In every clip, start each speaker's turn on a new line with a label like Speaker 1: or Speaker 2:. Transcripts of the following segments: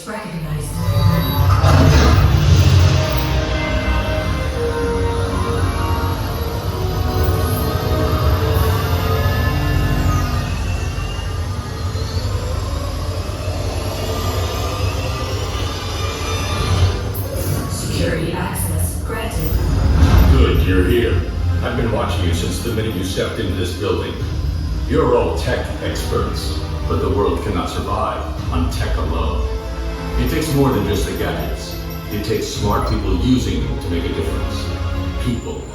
Speaker 1: Voice recognized. Security access granted.
Speaker 2: Good, you're here. I've been watching you since the minute you stepped into this building. You're all tech experts, but the world cannot survive on tech alone. It takes more than just the gadgets. It takes smart people using them to make a difference. People like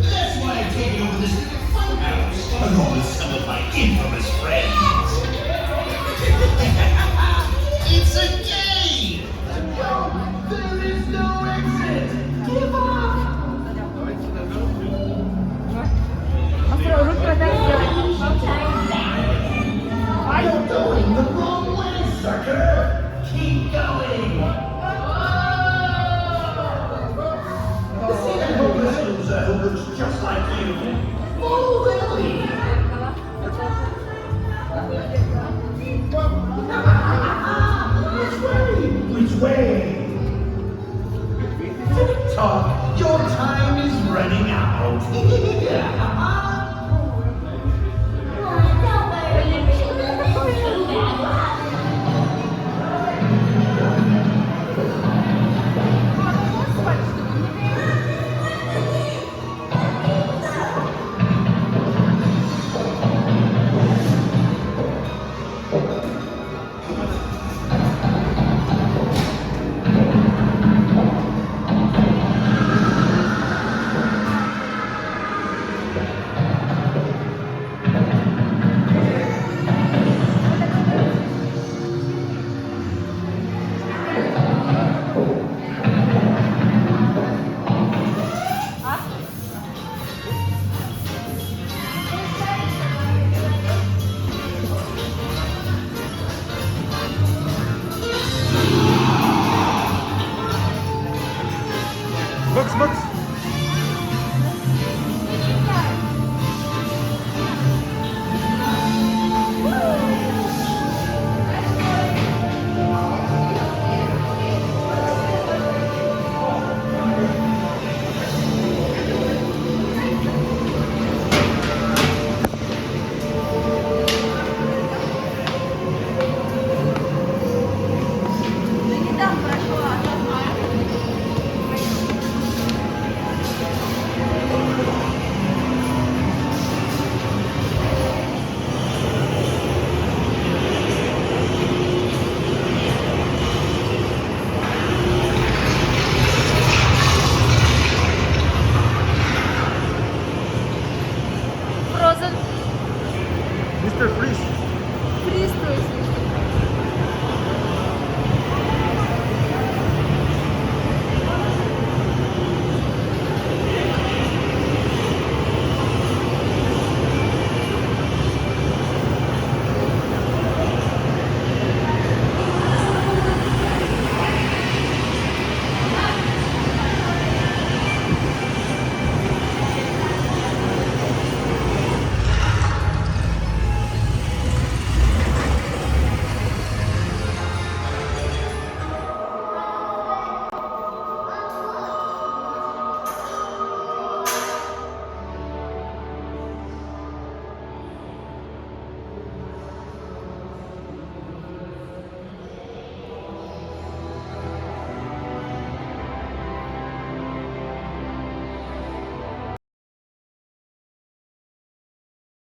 Speaker 3: That's why I'm taking over this funhouse, along with some of my infamous friends. It's a game! No, there is no exit! Give up! You're going the wrong way, sucker! Keep going! See that hopeless loser who looks just like you? Oh, really? Which way? Tick-tock, your time is running out.
Speaker 4: Max!
Speaker 5: Frozen.
Speaker 4: Mr. Freeze!